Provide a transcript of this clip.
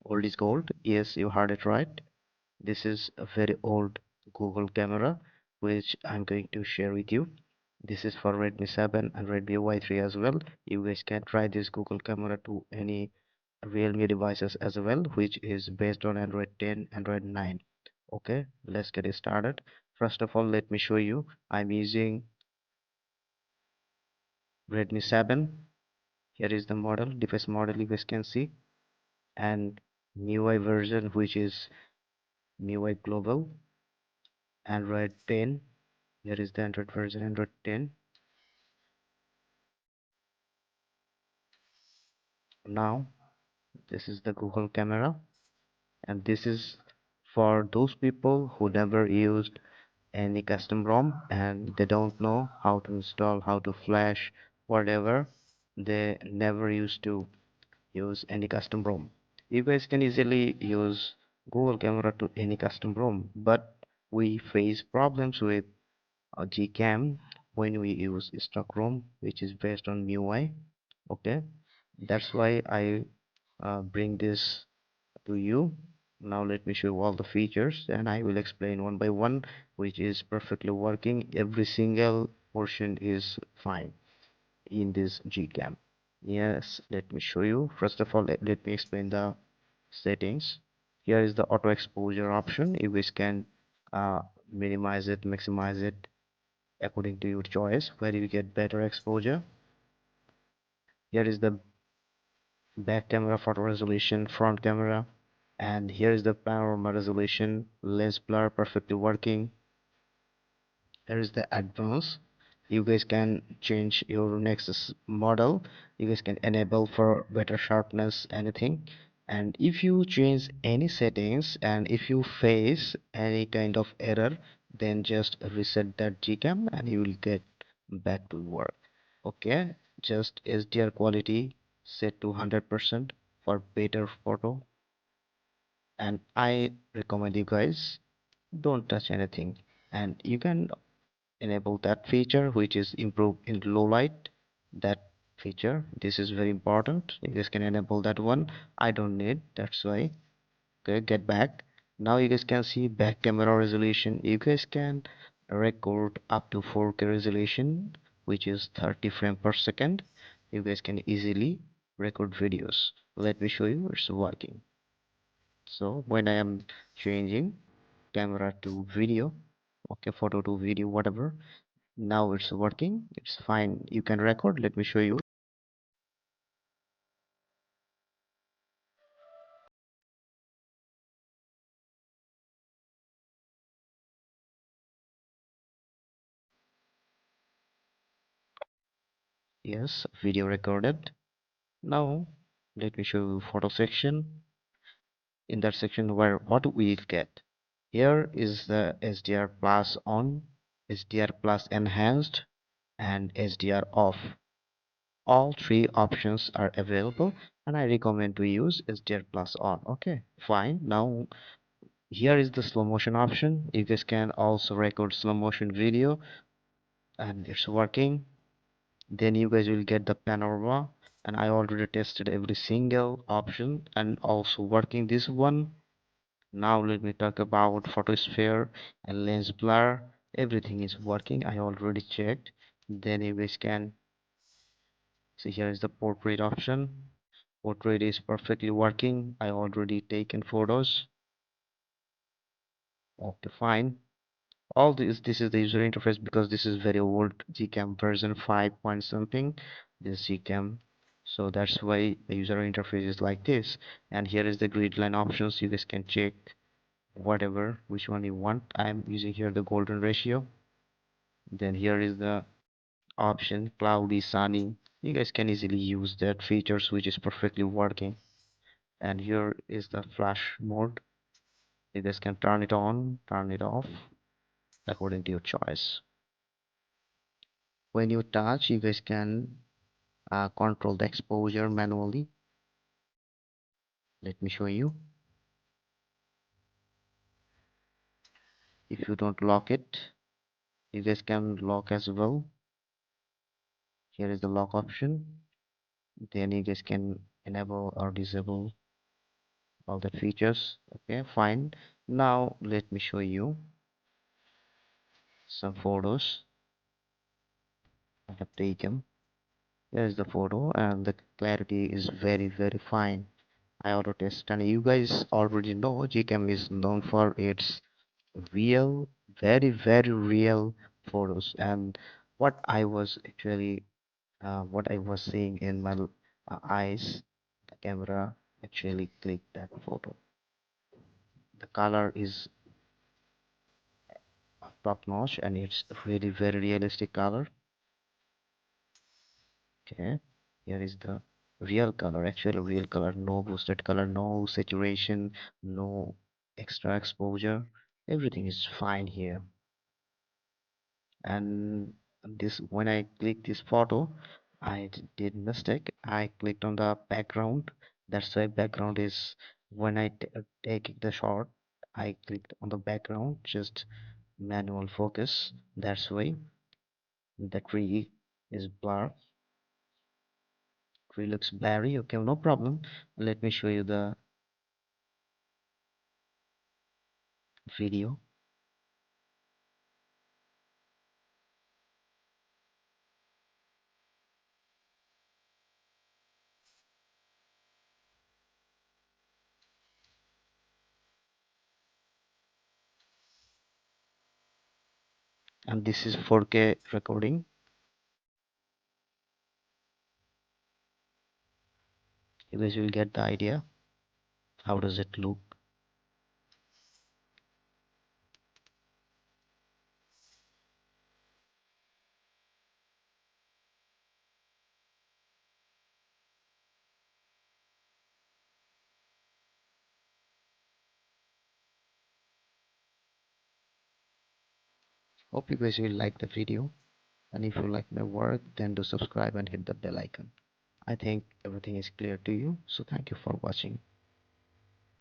Old is gold. Yes, you heard it right. This is a very old Google camera which I'm going to share with you. This is for Redmi 7 and Redmi Y3 as well. You guys can try this Google camera to any Realme devices as well, which is based on Android 10, Android 9. Okay, let's get it started. First of all, let me show you. I'm using Redmi 7. Here is the model, device model you guys can see, and MIUI version which is MIUI Global, Android 10. Here is the Android version, Android 10. Now, this is the Google camera, and this is for those people who never used any custom ROM and they don't know how to install, how to flash, whatever. They never used to use any custom ROM. You guys can easily use Google camera to any custom ROM, but we face problems with GCam when we use stock ROM, which is based on MIUI. Okay, that's why I bring this to you. Now let me show you all the features and I will explain one by one, which is perfectly working. Every single portion is fine in this GCam. Yes, let me show you. First of all, let me explain the settings. Here is the auto exposure option. You guys can minimize it, maximize it according to your choice, where you get better exposure. Here is the back camera photo resolution, front camera, and here is the panorama resolution, lens blur perfectly working. Here is the advanced. You guys can change your next model. You guys can enable for better sharpness, anything. And if you change any settings and if you face any kind of error, then just reset that GCam and you will get back to work. Okay, just HDR quality set to 100% for better photo. And I recommend you guys don't touch anything. And you can enable that feature which is improve in low light. That feature, this is very important. You guys can enable that one. I don't need, that's why. Okay, get back. Now you guys can see back camera resolution. You guys can record up to 4K resolution, which is 30 frames per second. You guys can easily record videos. Let me show you it's working. So when I am changing camera to video, okay, photo to video, whatever, now it's working, it's fine, you can record. Let me show you. Yes, video recorded. Now let me show you photo section. In that section, where what we get here is the HDR plus on, HDR plus enhanced, and HDR off. All three options are available and I recommend to use HDR plus on. Okay, fine. Now here is the slow motion option. You guys can also record slow motion video and it's working. Then you guys will get the panorama, and I already tested every single option and also working this one. Now let me talk about photosphere and lens blur. Everything is working, I already checked. Then you guys can see here is the portrait option. Portrait is perfectly working, I already taken photos. Okay, fine. All this is the user interface because this is very old GCam version 5 point something, this GCam. So that's why the user interface is like this. And here is the grid line options. You guys can check whatever which one you want. I'm using here the golden ratio. Then here is the option cloudy sunny. You guys can easily use that features which is perfectly working. And here is the flash mode. You guys can turn it on, turn it off according to your choice. When you touch, you guys can control the exposure manually. Let me show you. If you don't lock it, you guys can lock as well. Here is the lock option. Then you guys can enable or disable all the features. Okay, fine. Now let me show you some photos I have taken. Here is the photo, and the clarity is very fine. I auto test, and you guys already know GCam is known for its real, very real photos. And what I was actually, what I was seeing in my eyes, the camera actually clicked that photo. The color is top notch, and it's really very realistic color. Okay, here is the real color, actual real color, no boosted color, no saturation, no extra exposure. Everything is fine here. And this, when I click this photo, I did mistake. I clicked on the background. That's why background is, when I take the shot, I clicked on the background, just manual focus. That's why the tree is blur. Tree looks blurry. Okay, no problem. Let me show you the video. And this is 4K recording. You guys will get the idea. How does it look? Hope you guys will like the video. And if you like my work, then do subscribe and hit the bell icon. I think everything is clear to you. So thank you for watching.